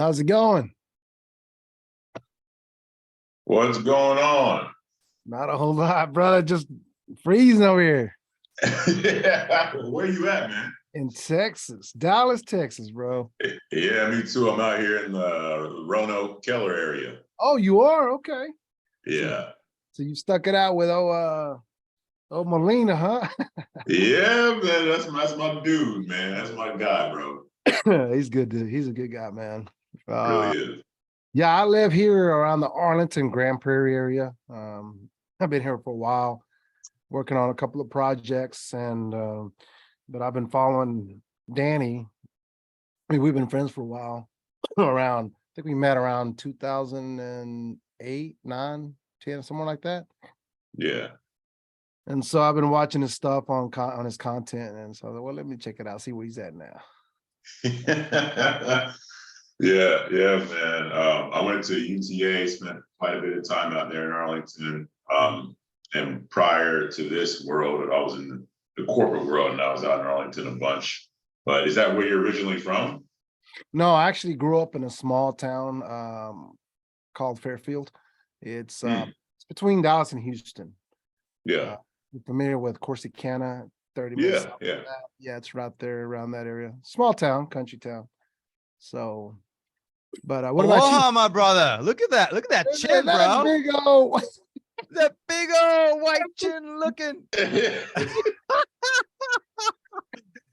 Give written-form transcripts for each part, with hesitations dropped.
How's it going? What's going on? Not a whole lot, brother. Just freezing over here Yeah, where you at, man? in Texas, Dallas, Texas, bro. Yeah, me too. I'm out here in the Roanoke Keller area. Oh, you are? Okay. So, Yeah. so you stuck it out with oh Molina, huh? Yeah, man. That's my dude, man. That's my guy, bro. He's good, dude. He's a good guy, man. Really Uh, is. yeah, I live here around the Arlington, Grand Prairie area. I've been here for a while, working on a couple of projects, and but I've been following Danny. I mean, we've been friends for a while. Around, I think we met around 2008, 9, 10, somewhere like that. Yeah. And so I've been watching his stuff on his content, and so I thought, well, let me check it out, see where he's at now. Yeah, man. I went to UTA, spent quite a bit of time out there in Arlington. And prior to this world, I was in the corporate world, and I was out in Arlington a bunch. But is that where you're originally from? No, I actually grew up in a small town called Fairfield. It's between Dallas and Houston. Yeah. You're familiar with Corsicana, 30 minutes Yeah, south of yeah. that. Yeah, it's right there around that area. Small town, country town. So, but what about you? Aloha, my brother. Look at that. Look at that chin, bro. Big old. That big old white chin looking.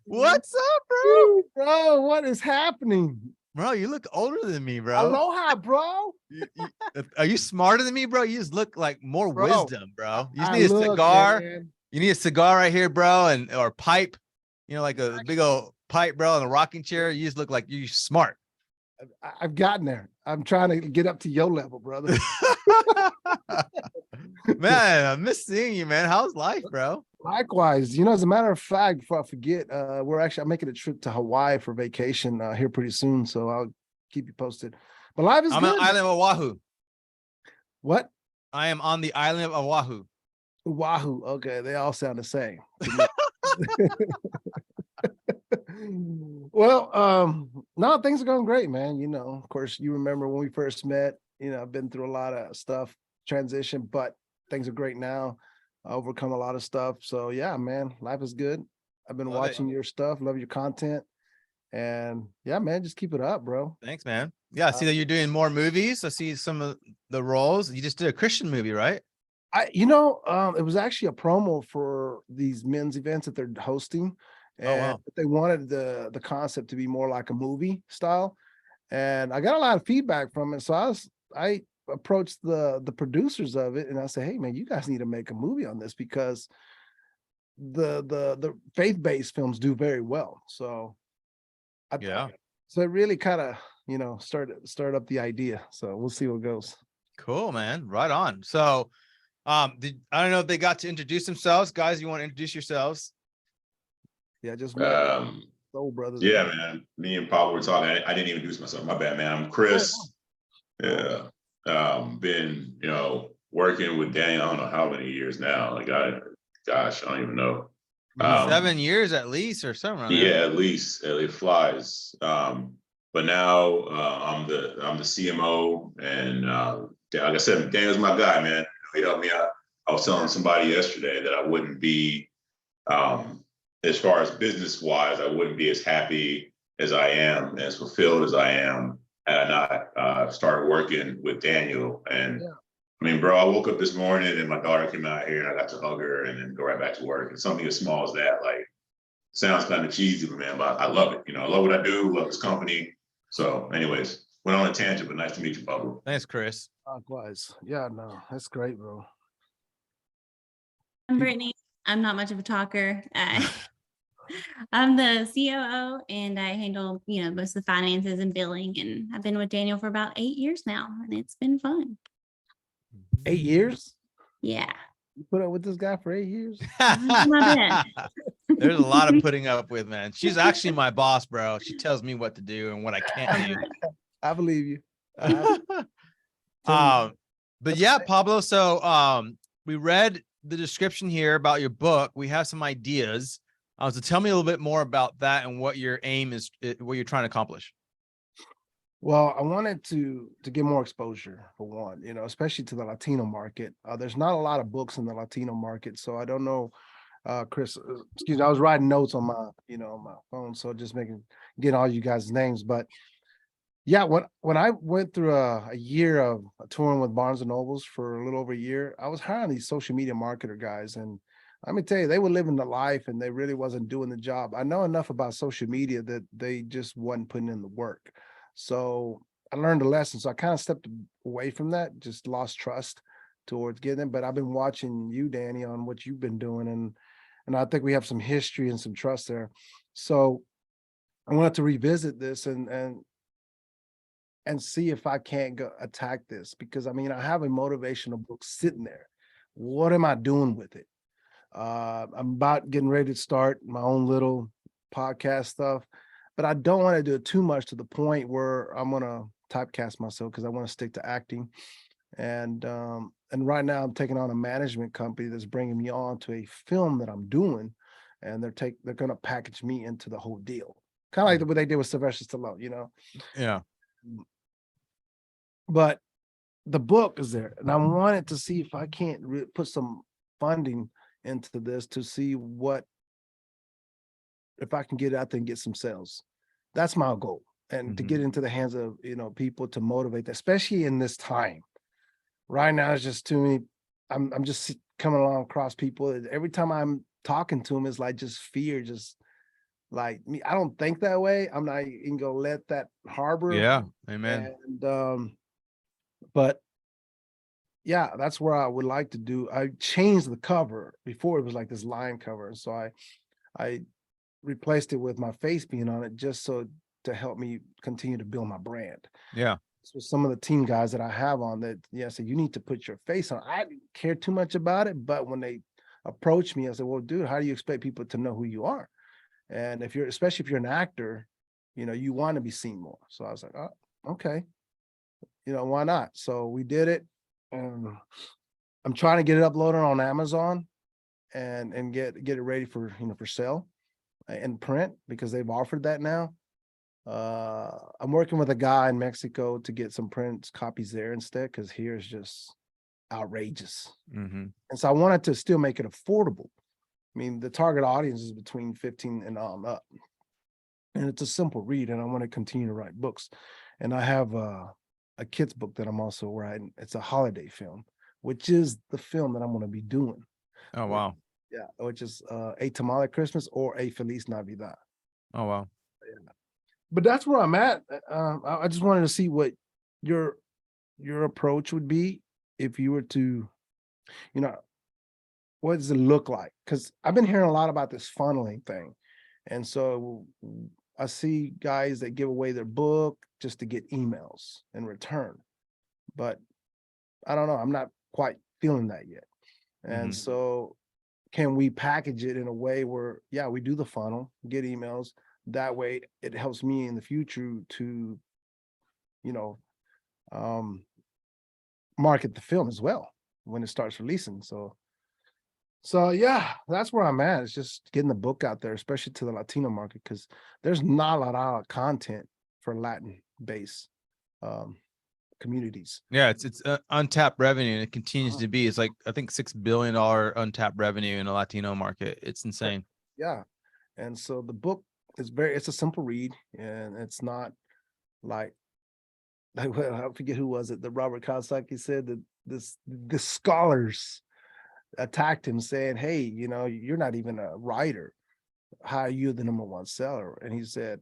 What's up, bro? Bro, what is happening? Bro, you look older than me, bro. Aloha, bro. Are you smarter than me, bro? You just look like more Bro, wisdom, bro. You just I need a look, cigar. man. You need a cigar right here, bro, or pipe. You know, like a big old pipe, bro, in a rocking chair. You just look like you're smart. I've gotten there. I'm trying to get up to your level, brother. Man, I miss seeing you, man. How's life, bro? Likewise, as a matter of fact, before I forget, I'm making a trip to Hawaii for vacation here pretty soon, so I'll keep you posted. But life is I'm good. on the island of Oahu. What? I am on the island of Oahu. Wahoo. Okay, they all sound the same. Well, no, things are going great, man. Of course, you remember when we first met. I've been through a lot of stuff, transition, but things are great now. I overcome a lot of stuff. So yeah, man, life is good. I've been watching your stuff, love your content. And yeah, man, just keep it up, bro. Thanks, man. Yeah, I see that you're doing more movies. I see some of the roles. You just did a Christian movie, right? It was actually a promo for these men's events that they're hosting. And they wanted the concept to be more like a movie style. And I got a lot of feedback from it. So I approached the producers of it, and I said, hey man, you guys need to make a movie on this because the faith-based films do very well. So so it really kind of start up the idea. So we'll see what goes. Cool, man. Right on. So I don't know if they got to introduce themselves. Guys, you want to introduce yourselves? Yeah, just Soul Brothers. Yeah, man. Me and Pablo were talking. I didn't even introduce myself. My bad, man. I'm Chris. Yeah. Been, working with Daniel, I don't know how many years now. I don't even know. 7 years at least or something. Yeah, at least it flies. But now I'm the CMO, and like I said, Daniel's my guy, man. He helped me out. I was telling somebody yesterday that I wouldn't be, as far as business wise, I wouldn't be as happy as I am, as fulfilled as I am, had I not started working with Daniel. And I mean, bro, I woke up this morning and my daughter came out here and I got to hug her and then go right back to work. And something as small as that, like, sounds kind of cheesy, man, but I love it. I love what I do, love this company. So anyways, went on a tangent, but nice to meet you, Pablo. Thanks, Chris. Likewise. Yeah, no, that's great, bro. I'm Brittany. I'm not much of a talker. I'm the COO and I handle, most of the finances and billing. And I've been with Daniel for about 8 years now, and it's been fun. 8 years? Yeah. You put up with this guy for 8 years? There's a lot of putting up with, man. She's actually my boss, bro. She tells me what to do and what I can't do. I believe you. But yeah, Pablo. So we read the description here about your book. We have some ideas. So tell me a little bit more about that and what your aim is, what you're trying to accomplish. Well, I wanted to get more exposure for one, especially to the Latino market. There's not a lot of books in the Latino market, so I don't know, Chris. Excuse me, I was writing notes on my phone, so just getting all you guys' names. But yeah, when I went through a year of touring with Barnes and Nobles for a little over a year, I was hiring these social media marketer guys, and let me tell you, they were living the life, and they really wasn't doing the job. I know enough about social media that they just wasn't putting in the work. So I learned a lesson. So I kind of stepped away from that, just lost trust towards getting it. But I've been watching you, Danny, on what you've been doing, and I think we have some history and some trust there. So I wanted to revisit this and see if I can't go attack this, because I mean, I have a motivational book sitting there. What am I doing with it? I'm about getting ready to start my own little podcast stuff, but I don't want to do it too much to the point where I'm gonna typecast myself, because I want to stick to acting. And right now I'm taking on a management company that's bringing me on to a film that I'm doing, and they're gonna package me into the whole deal, kind of like what they did with Sylvester Stallone. Yeah. But the book is there, and I wanted to see if I can't put some funding into this to see if I can get it out there and get some sales. That's my goal, and to get into the hands of people to motivate, especially in this time. Right now, it's just too many. I'm just coming along across people. Every time I'm talking to them, it's like just fear, just like me. I don't think that way. I'm not even gonna let that harbor. Yeah. Amen. And but yeah, that's where I would like to do. I changed the cover. Before it was like this lion cover, and so I replaced it with my face being on it, just so to help me continue to build my brand. Yeah. So some of the team guys that I have on that, so you need to put your face on. I didn't care too much about it, but when they approached me, I said, well, dude, how do you expect people to know who you are? And especially if you're an actor, you want to be seen more. So I was like, oh, okay, why not? So we did it. And I'm trying to get it uploaded on Amazon and get it ready for for sale in print, because they've offered that now. I'm working with a guy in Mexico to get some print copies there instead, because here is just outrageous. And so I wanted to still make it affordable. I mean, the target audience is between 15 and on up, and it's a simple read, and I want to continue to write books. And I have a kid's book that I'm also writing. It's a holiday film, which is the film that I'm going to be doing. Oh, wow. Yeah, which is A Tamale Christmas or A Feliz Navidad. Oh, wow. Yeah. But that's where I'm at. I just wanted to see what your approach would be if you were to, what does it look like? Because I've been hearing a lot about this funneling thing. And so I see guys that give away their book just to get emails in return. But I don't know. I'm not quite feeling that yet. And so can we package it in a way where, we do the funnel, get emails. That way it helps me in the future to, market the film as well when it starts releasing. So yeah, that's where I'm at. It's just getting the book out there, especially to the Latino market, because there's not a lot of content for Latin based communities. Yeah, it's untapped revenue, and it continues to be. It's like, I think $6 billion untapped revenue in the Latino market. It's insane. Yeah. And so the book is it's a simple read, and it's not like I forget who was it, that Robert Kiyosaki said that the scholars attacked him saying, hey, you're not even a writer. How are you the #1 seller? And he said,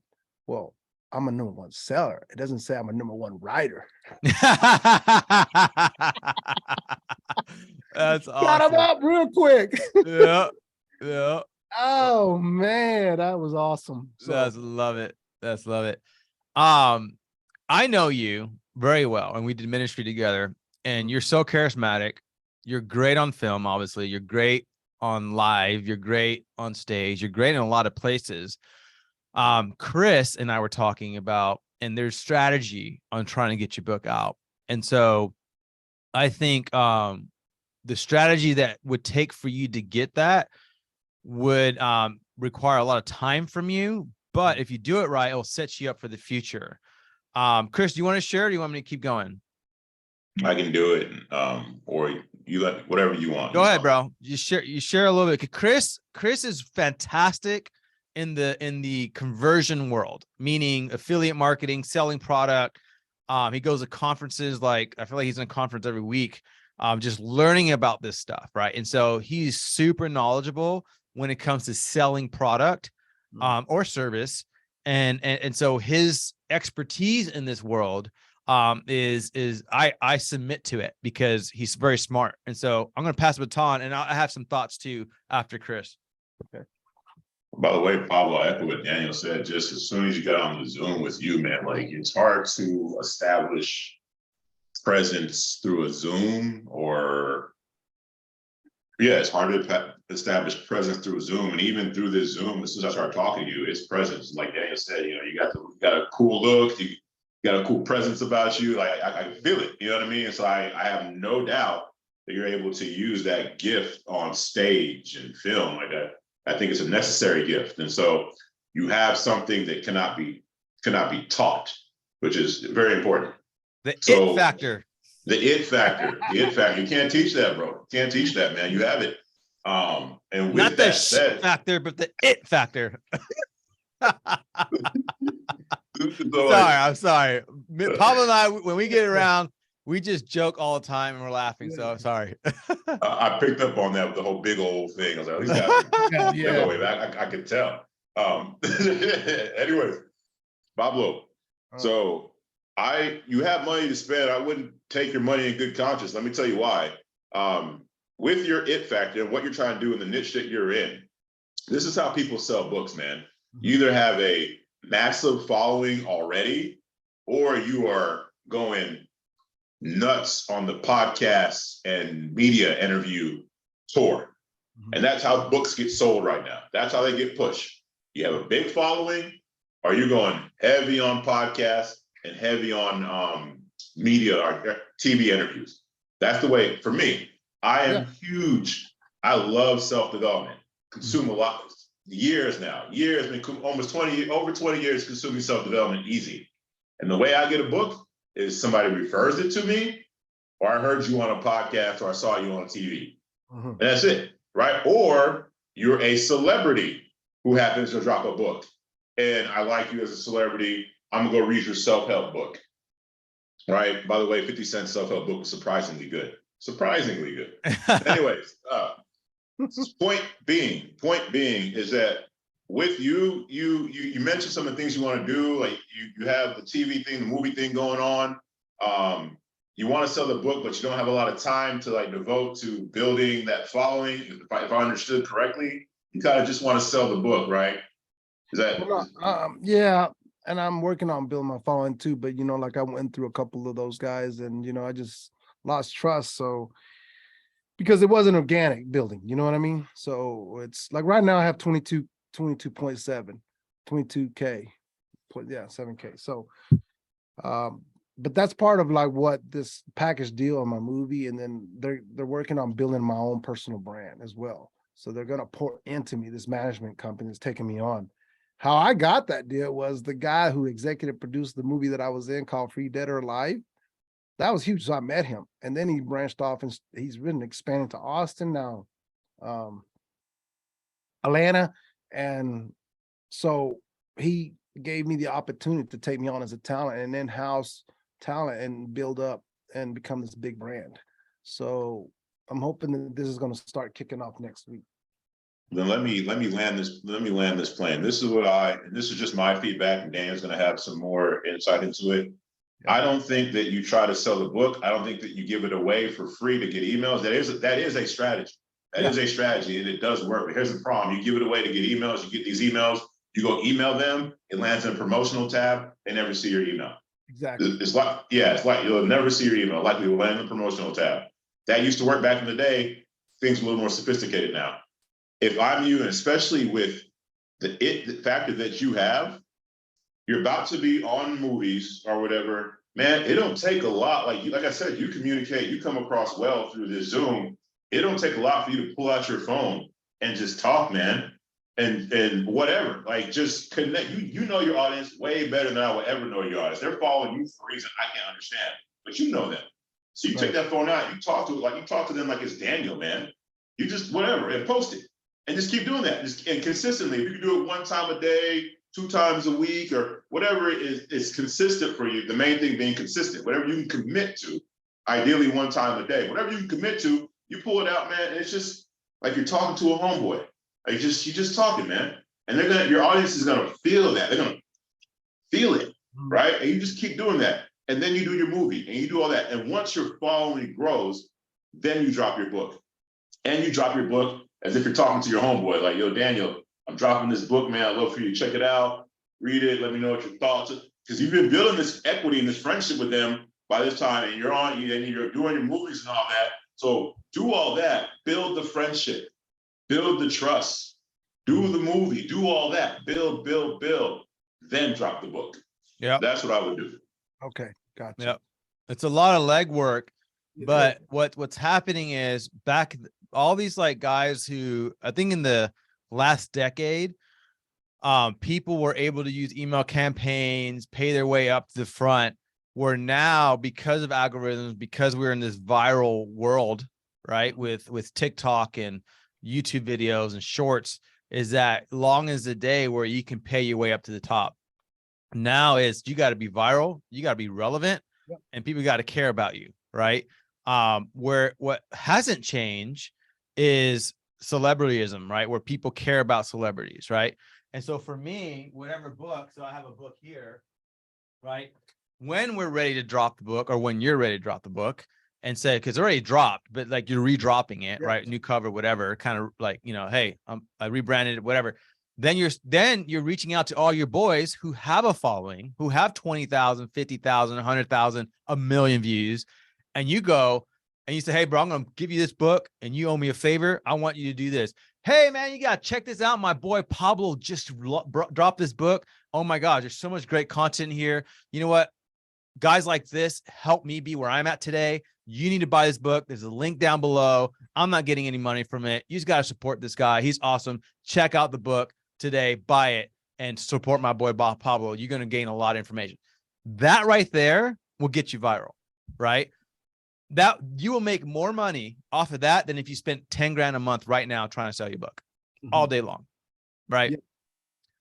well, I'm a #1 seller. It doesn't say I'm a #1 writer. That's awesome. Got him up real quick. Yeah. Yeah. Oh man, that was awesome. Love it. Love it. I know you very well, and we did ministry together, and you're so charismatic. You're great on film, obviously. You're great on live. You're great on stage. You're great in a lot of places. Chris and I were talking about, and there's strategy on trying to get your book out. And so I think the strategy that would take for you to get that would require a lot of time from you. But if you do it right, it will set you up for the future. Chris, do you want to share or do you want me to keep going? I can do it, or you let whatever you want. Go ahead, bro. You share a little bit. Chris is fantastic in the conversion world, meaning affiliate marketing, selling product. He goes to conferences, like I feel like he's in a conference every week, just learning about this stuff, right? And so he's super knowledgeable when it comes to selling product or service. And so his expertise in this world is I submit to it because he's very smart. And so I'm going to pass the baton, and I have some thoughts too after Chris. Okay. By the way, Pablo, I echo what Daniel said. Just as soon as you got on the Zoom with you, man, like it's hard to establish presence through a Zoom, or it's hard to establish presence through a Zoom, and even through this Zoom, as soon as I start talking to you, it's presence. Like Daniel said, you got a cool look, you got a cool presence about you. Like I feel it, you know what I mean? And so I have no doubt that you're able to use that gift on stage and film. Like I think it's a necessary gift, and so you have something that cannot be taught, which is very important. The it factor. The it factor. You can't teach that, bro. You can't teach that, man. You have it. And with not that the said, factor, but the it factor. So I'm sorry. Pablo and I, when we get around, we just joke all the time and we're laughing. So sorry. I picked up on that with the whole big old thing. I was like, these guys, I could tell. Anyways, Pablo. So you have money to spend. I wouldn't take your money in good conscience. Let me tell you why. With your it factor and what you're trying to do in the niche that you're in, this is how people sell books, man. You either have a massive following already, or you are going nuts on the podcast and media interview tour. And that's how books get sold right now. That's how they get pushed. You have a big following, or you're going heavy on podcasts and heavy on media or TV interviews. That's the way, for me. I am huge. I love self-development. Consume a lot. Years now. Almost 20, over 20 years consuming self-development easy. And the way I get a book is somebody refers it to me, or I heard you on a podcast, or I saw you on TV. And that's it, right? Or you're a celebrity who happens to drop a book, and I like you as a celebrity. I'm gonna go read your self-help book, right? By the way, 50 Cent's self-help book was surprisingly good. Anyways, point being is that with you mentioned some of the things you want to do, like you have the TV thing, the movie thing going on. You want to sell the book, but you don't have a lot of time to like devote to building that following. If I understood correctly, you kind of just want to sell the book, right? Is that? Yeah, and I'm working on building my following too. But like I went through a couple of those guys, and I just lost trust. So because it wasn't organic building, you know what I mean? So it's like right now I have 22.7, 22K, 7K. So, but that's part of like what this package deal on my movie. And then they're working on building my own personal brand as well. So they're going to pour into me. This management company is taking me on. How I got that deal was the guy who executive produced the movie that I was in called Free Dead or Alive. That was huge. So I met him, and then he branched off and he's been expanding to Austin now, Atlanta. And so he gave me the opportunity to take me on as a talent and in-house talent and build up and become this big brand. So I'm hoping that this is going to start kicking off next week. Then let me land this plane. This is just my feedback, and Dan's going to have some more insight into it. I don't think that you try to sell the book. I don't think that you give it away for free to get emails. That is a strategy. That is a strategy, and it does work. But here's the problem. You give it away to get emails. You get these emails. You go email them. It lands in a promotional tab. They never see your email. Exactly. It's like you'll never see your email. Likely will land in the promotional tab. That used to work back in the day. Things are a little more sophisticated now. If I'm you, and especially with the factor that you have, you're about to be on movies or whatever, man, it don't take a lot. Like I said, you communicate, you come across well through this Zoom. It don't take a lot for you to pull out your phone and just talk, man. and whatever. Like just connect. You know your audience way better than I will ever know your audience. They're following you for a reason I can't understand, but you know them. So you take that phone out, you talk to it like you talk to them like it's Daniel, man. You just whatever and post it. And just keep doing that. And consistently. If you can do it 1 time a day, 2 times a week, or whatever is consistent for you. The main thing being consistent. Whatever you can commit to, ideally 1 time a day. Whatever you can commit to, you pull it out, man. And it's just like you're talking to a homeboy. Like you're just talking, man. And your audience is gonna feel that. They're gonna feel it, right? And you just keep doing that. And then you do your movie and you do all that. And once your following grows, then you drop your book. And you drop your book as if you're talking to your homeboy, like, yo, Daniel, I'm dropping this book, man. I'd love for you to check it out, read it, let me know what your thoughts are. Because you've been building this equity and this friendship with them by this time, and you're doing your movies and all that. So do all that, build the friendship, build the trust, do the movie, do all that, build, then drop the book. Yeah. That's what I would do. Okay, gotcha. Yep. It's a lot of legwork, but what's happening is all these like guys who I think in the last decade, people were able to use email campaigns, pay their way up to the front, where now because of algorithms, because we're in this viral world, right, with TikTok and YouTube videos and shorts, is that long as the day where you can pay your way up to the top. Now is you got to be viral, you got to be relevant, and people got to care about you, right? Where what hasn't changed is celebrityism, right? Where people care about celebrities, right? And so for me, whatever book, so I have a book here, right? When we're ready to drop the book, or when you're ready to drop the book, and say, because it's already dropped, but like you're redropping it, right? New cover, whatever, kind of like, hey, I rebranded it, whatever. Then you're reaching out to all your boys who have a following, who have 20,000, 50,000, 100,000, 1 million views. And you go and you say, hey, bro, I'm going to give you this book and you owe me a favor. I want you to do this. Hey, man, you got to check this out. My boy Pablo just dropped this book. Oh, my gosh, there's so much great content here. You know what? Guys like this help me be where I'm at today. You need to buy this book. There's a link down below. I'm not getting any money from it. You just got to support this guy. He's awesome. Check out the book today, buy it, and support my boy Pablo. You're going to gain a lot of information. That right there will get you viral, right? That you will make more money off of that than if you spent 10 grand a month right now trying to sell your book all day long, right? Yeah.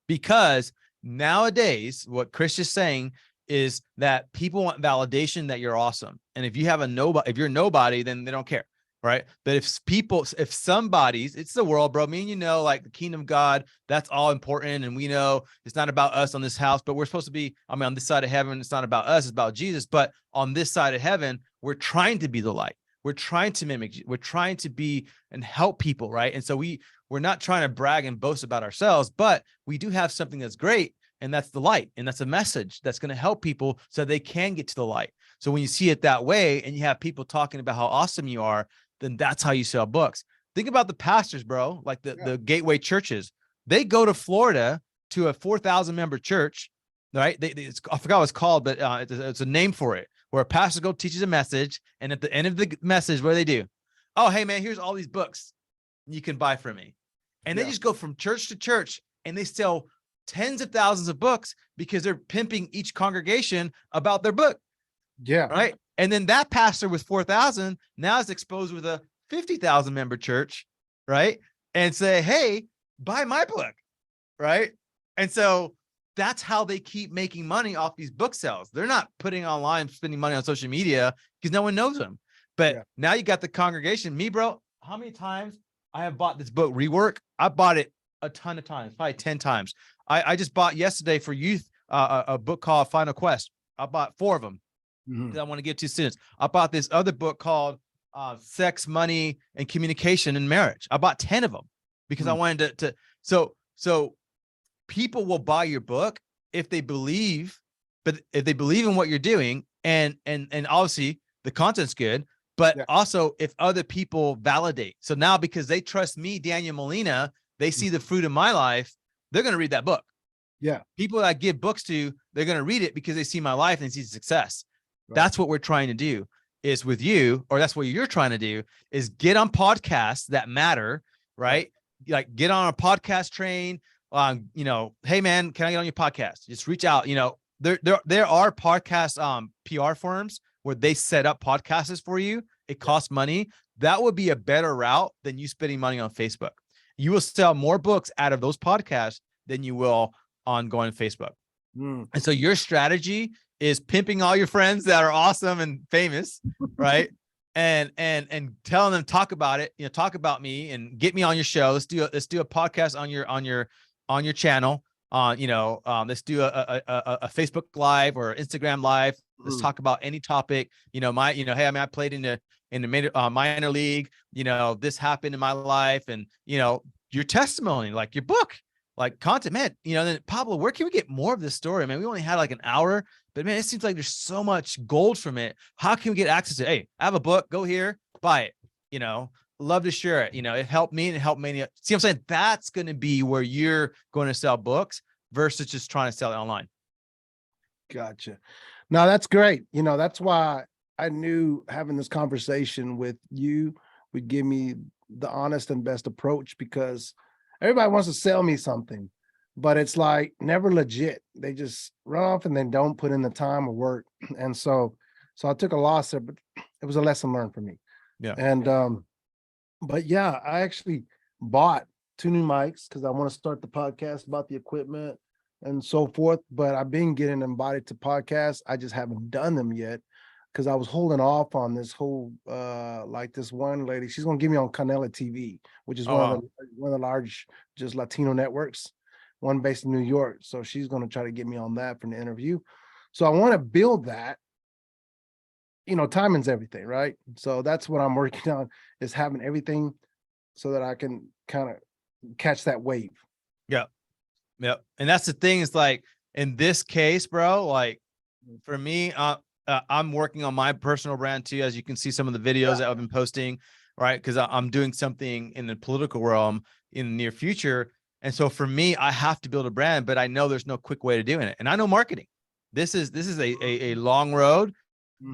Because nowadays, what Chris is saying is that people want validation that you're awesome. And if you have if you're nobody, then they don't care. Right. But if somebody's, it's the world, bro. Me and like the kingdom of God, that's all important. And we know it's not about us on this house, but we're supposed to be, on this side of heaven, it's not about us, it's about Jesus. But on this side of heaven, we're trying to be the light. We're trying to mimic, we're trying to be and help people. Right. And so we're not trying to brag and boast about ourselves, but we do have something that's great. And that's the light. And that's a message that's going to help people so they can get to the light. So when you see it that way and you have people talking about how awesome you are, then that's how you sell books. Think about the pastors, bro, like the gateway churches. They go to Florida to a 4,000 member church, right? I forgot what it's called, but it's a name for it, where a pastor teaches a message. And at the end of the message, what do? Oh, hey, man, here's all these books you can buy from me. And they just go from church to church and they sell tens of thousands of books because they're pimping each congregation about their book. Yeah. Right. And then that pastor with 4,000 now is exposed with a 50,000 member church. Right. And say, hey, buy my book. Right. And so that's how they keep making money off these book sales. They're not putting online, spending money on social media because no one knows them. But now you got the congregation. Me, bro, how many times I have bought this book, Rework? I bought it a ton of times, probably 10 times. I just bought yesterday for youth a book called Final Quest. I bought 4 of them. I want to give to students. I bought this other book called Sex, Money, and Communication in Marriage. I bought 10 of them because I wanted to. So people will buy your book if they believe, but if they believe in what you're doing, and obviously the content's good, but also if other people validate. So now because they trust me, Daniel Molina, they see the fruit of my life, they're going to read that book. Yeah. People that I give books to, they're going to read it because they see my life and see success. Right. That's what we're trying to do is with you, or that's what you're trying to do is get on podcasts that matter, right? like get on a podcast train. You know, hey man, can I get on your podcast? Just reach out. You know, there are podcast PR firms where they set up podcasts for you. It costs money. That would be a better route than you spending money on Facebook. You will sell more books out of those podcasts than you will on going to Facebook. Mm. And so your strategy is pimping all your friends that are awesome and famous, right? And telling them, talk about it, you know, talk about me and get me on your show. Let's do a podcast on your channel. You know, let's do a Facebook Live or Instagram Live. Let's talk about any topic. You know, hey, I mean, I played in the minor league. You know, this happened in my life, and you know, your testimony, like your book, like content, man. You know, then Pablo, where can we get more of this story? Man, we only had like an hour, but man, it seems like there's so much gold from it. How can we get access to it? Hey, I have a book. Go here, buy it. You know, love to share it. You know, it helped me and it helped many. See what I'm saying? That's going to be where you're going to sell books versus just trying to sell it online. Gotcha. No, that's great. You know, that's why I knew having this conversation with you would give me the honest and best approach, because everybody wants to sell me something, but it's like never legit. They just run off and they don't put in the time or work. And so I took a loss there, but it was a lesson learned for me. Yeah. And, but yeah, I actually bought 2 new mics because I want to start the podcast about the equipment and so forth. But I've been getting invited to podcasts. I just haven't done them yet because I was holding off on this whole, like this one lady, she's going to get me on Canela TV, which is one of the large just Latino networks, one based in New York. So she's going to try to get me on that for an interview. So I want to build that. You know, timing's everything, right? So that's what I'm working on, is having everything so that I can kind of catch that wave. Yep. And that's the thing, is like in this case, bro, like for me, I'm working on my personal brand too, as you can see some of the videos that I've been posting, right? Because I'm doing something in the political realm in the near future. And so for me, I have to build a brand, but I know there's no quick way to doing it. And I know marketing. This is a long road.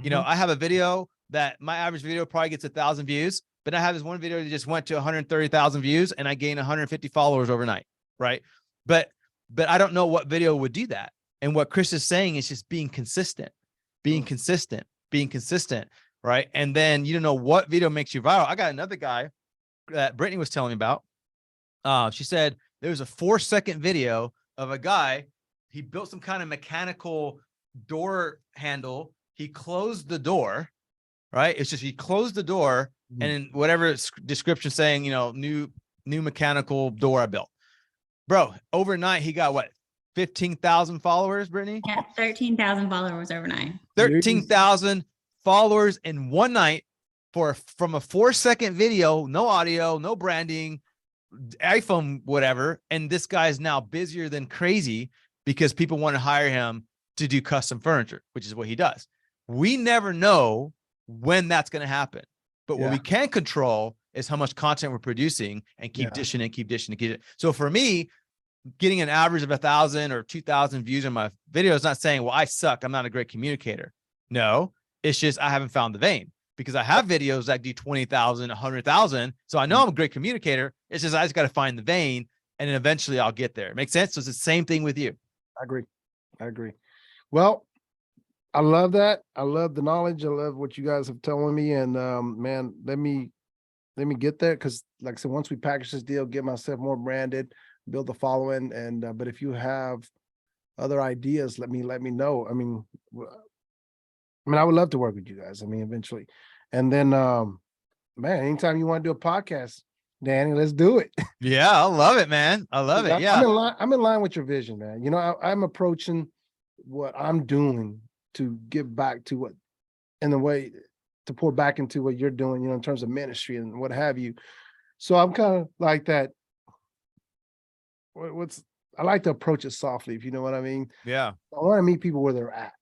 You know, I have a video that my average video probably gets 1,000 views, but I have this one video that just went to 130,000 views and I gained 150 followers overnight. Right. But I don't know what video would do that. And what Chris is saying is just being consistent. Right. And then you don't know what video makes you viral. I got another guy that Brittany was telling me about. She said there was a 4-second video of a guy. He built some kind of mechanical door handle. He closed the door, right? It's just, he closed the door and in whatever description saying, you know, new mechanical door I built. Bro, overnight, he got what? 15,000 followers, Brittany? Yeah, 13,000 followers overnight. 13,000 followers in one night from a 4-second video, no audio, no branding, iPhone, whatever. And this guy is now busier than crazy because people want to hire him to do custom furniture, which is what he does. We never know when that's going to happen. But what we can control is how much content we're producing and keep dishing it. So for me, getting an average of 1,000 or 2,000 views on my video is not saying, well, I suck, I'm not a great communicator. No, it's just I haven't found the vein, because I have videos that do 20,000, 100,000. So I know I'm a great communicator. It's just I just got to find the vein, and then eventually I'll get there. Make sense? So it's the same thing with you. I agree. Well, I love that. I love the knowledge. I love what you guys have telling me. And man, let me get there. Cause like I said, once we package this deal, get myself more branded, build the following. And but if you have other ideas, let me know. I mean, I would love to work with you guys. I mean, eventually. And then man, anytime you want to do a podcast, Danny, let's do it. Yeah, I love it, man. I love it. Yeah. I'm in line with your vision, man. You know, I'm approaching what I'm doing to give back to what, in a way, to pour back into what you're doing, you know, in terms of ministry and what have you. So I'm kind of like that. I like to approach it softly, if you know what I mean. Yeah. I want to meet people where they're at.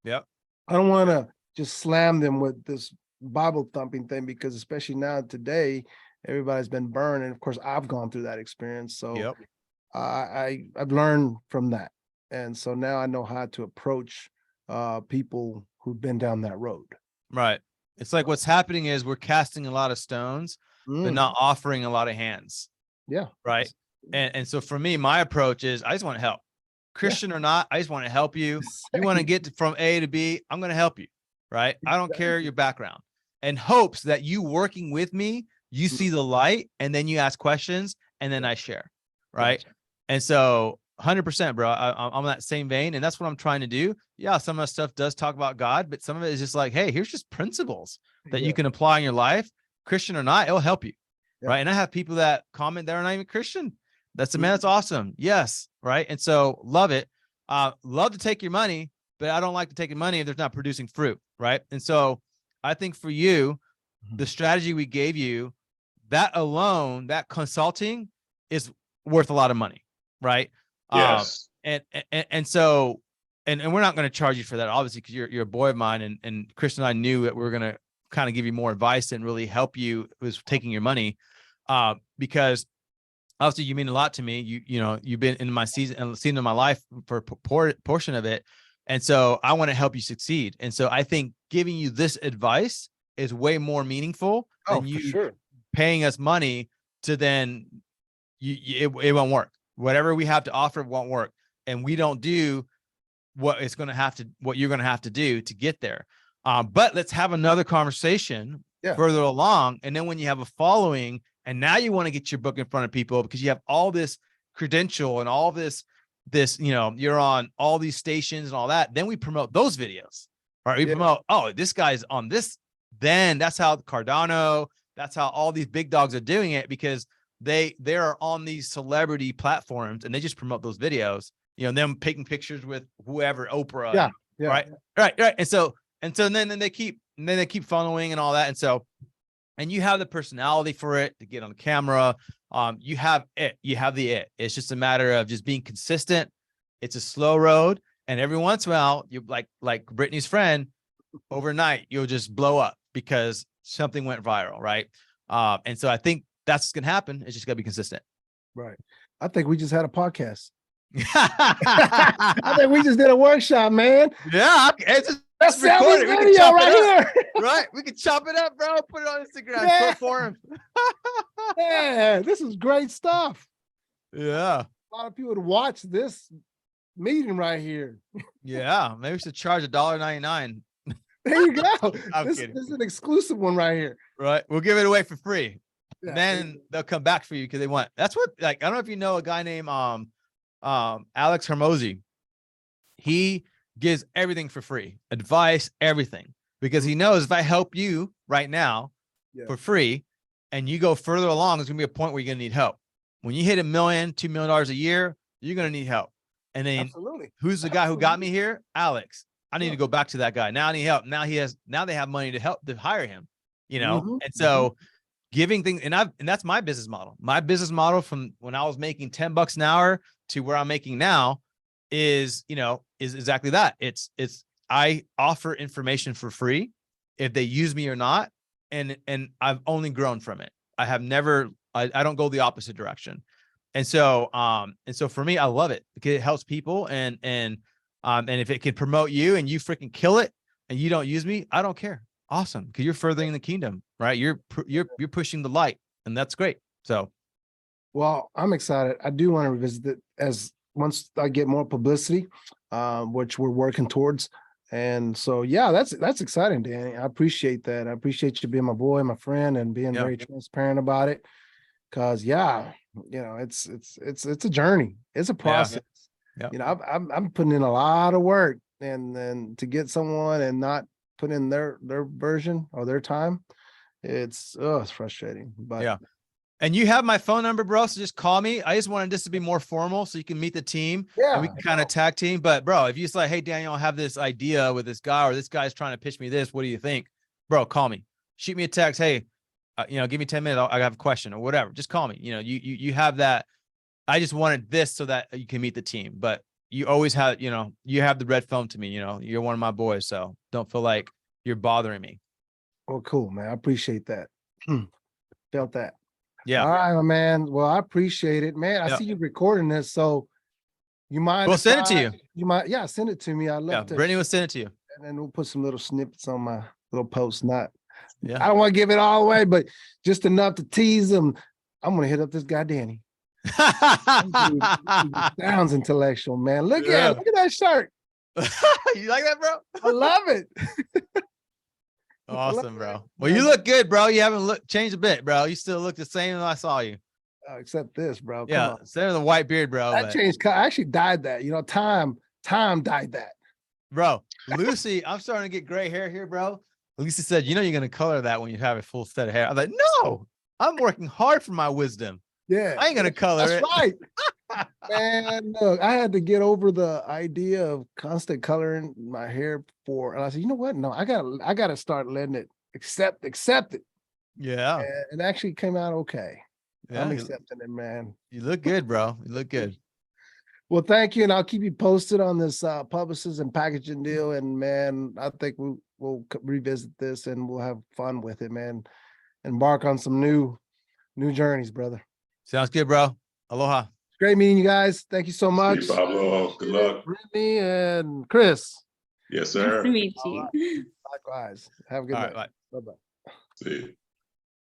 Yep. I don't want to just slam them with this Bible thumping thing, because especially now today, everybody's been burned. And of course, I've gone through that experience. So I've learned from that. And so now I know how to approach people who've been down that road. Right. It's like what's happening is we're casting a lot of stones, but not offering a lot of hands. Yeah. Right. And so for me, my approach is I just want to help. Christian or not, I just want to help you. You want to get from A to B, I'm going to help you. Right. I don't care your background, and hopes that you working with me, you see the light, and then you ask questions, and then I share. Right. Gotcha. And so 100%, bro, I'm in that same vein. And that's what I'm trying to do. Yeah. Some of the stuff does talk about God, but some of it is just like, hey, here's just principles that you can apply in your life, Christian or not, it'll help you. Yeah. Right. And I have people that comment that are not even Christian. That's man, that's awesome. Yes. Right. And so love it. Love to take your money, but I don't like to take your money if there's not producing fruit. Right. And so I think for you, the strategy we gave you, that alone, that consulting is worth a lot of money. Right. Yes. And so, and we're not going to charge you for that, obviously, because you're a boy of mine, and Chris and I knew that we were going to kind of give you more advice and really help you with taking your money. Because obviously you mean a lot to me. You know, you've been in my season of my life for a portion of it. And so I want to help you succeed. And so I think giving you this advice is way more meaningful than you paying us money to then it won't work. Whatever we have to offer won't work. And we don't do what you're going to have to do to get there. But let's have another conversation further along. And then when you have a following, and now you want to get your book in front of people because you have all this credential and all this, you know, you're on all these stations and all that. Then we promote those videos. All right. We promote, oh, this guy's on this. Then that's how Cardano, that's how all these big dogs are doing it, because they are on these celebrity platforms and they just promote those videos, you know, them taking pictures with whoever, Oprah. Right. And so then they keep following and all that. And so, and you have the personality for it to get on the camera. You have it. It's just a matter of just being consistent. It's a slow road. And every once in a while, you like Brittany's friend, overnight, you'll just blow up because something went viral. Right. And so I think that's what's going to happen. It's just got to be consistent. Right. I think we just had a podcast. I think we just did a workshop, man. Yeah. That's recorded. Video right here. Right. We can chop it up, bro. Put it on Instagram. Yeah. Put forums. Yeah, this is great stuff. Yeah. A lot of people would watch this meeting right here. Yeah. Maybe we should charge $1.99. There you go. This kidding. is an exclusive one right here. Right. We'll give it away for free. Yeah. Then they'll come back for you because they want. That's what, like, I don't know if you know a guy named Alex Hermosi. He gives everything for free, advice, everything, because he knows if I help you right now for free and you go further along, there's gonna be a point where you're gonna need help. When you hit $1 million, $2 million a year, you're gonna need help. And then who's the guy who got me here? Alex. I need to go back to that guy. Now I need help. Now they have money to help to hire him, you know? And so giving things, and that's my business model. My business model from when I was making $10 an hour to where I'm making now is exactly that. It's I offer information for free if they use me or not. And I've only grown from it. I have never, I don't go the opposite direction. And so for me, I love it because it helps people. And if it can promote you and you freaking kill it and you don't use me, I don't care. Awesome. Because you're furthering the kingdom, right? You're pushing the light, and that's great. So, well, I'm excited. I do want to revisit it as once I get more publicity, which we're working towards. And so, yeah, that's exciting, Danny. I appreciate that. I appreciate you being my boy, my friend, and being very transparent about it. Cause it's a journey. It's a process. Yeah. You know, I'm putting in a lot of work, and then to get someone and not put in their version or their time, it's frustrating. But yeah. And you have my phone number, bro. So just call me. I just wanted this to be more formal so you can meet the team. Yeah. And we can kind of tag team. But bro, if you just like, hey, Daniel, I have this idea with this guy, or this guy's trying to pitch me this, what do you think? Bro, call me. Shoot me a text. Hey, give me 10 minutes. I have a question or whatever. Just call me. You have that. I just wanted this so that you can meet the team. But you always have, you have the red phone to me. You're one of my boys. So don't feel like you're bothering me. Oh, cool, man. I appreciate that. Felt that. Yeah. All right, my man. Well, I appreciate it, man. I see you recording this, so you mind? We'll send it to you. You might, send it to me. I'd love to. Brittany will send it to you. And then we'll put some little snippets on my little post. I Yeah. don't want to give it all away, but just enough to tease them. I'm gonna hit up this guy, Danny. Sounds intellectual, man. Look Yeah. at that shirt. You like that, bro? I love it. Awesome, bro. it. Well, you look good, bro. You haven't changed a bit, bro. You still look the same as I saw you. Except this, bro. Come Yeah, on. same with the white beard, bro. That but- changed. I actually dyed that. You know, time dyed that. Bro, Lucy, I'm starting to get gray hair here, bro. Lucy said, you know, you're going to color that when you have a full set of hair. I'm like, no, I'm working hard for my wisdom. Yeah. I ain't going to color That's it. right. Man, look, I had to get over the idea of constant coloring my hair and I said, you know what? No, I gotta start letting it accept it. Yeah. And it actually came out okay. Yeah, I'm you- accepting it, man. You look good, bro. You look good. Well, thank you. And I'll keep you posted on this publicist and packaging deal. And man, I think we'll revisit this and we'll have fun with it, man. Embark on some new journeys, brother. Sounds good, bro. Aloha. Great meeting you guys. Thank you so much. See you, Pablo. Good luck. Brittany and Chris. Yes, Nice sir. to meet All you. Likewise. Have a good All night. right, bye. Bye-bye. See you.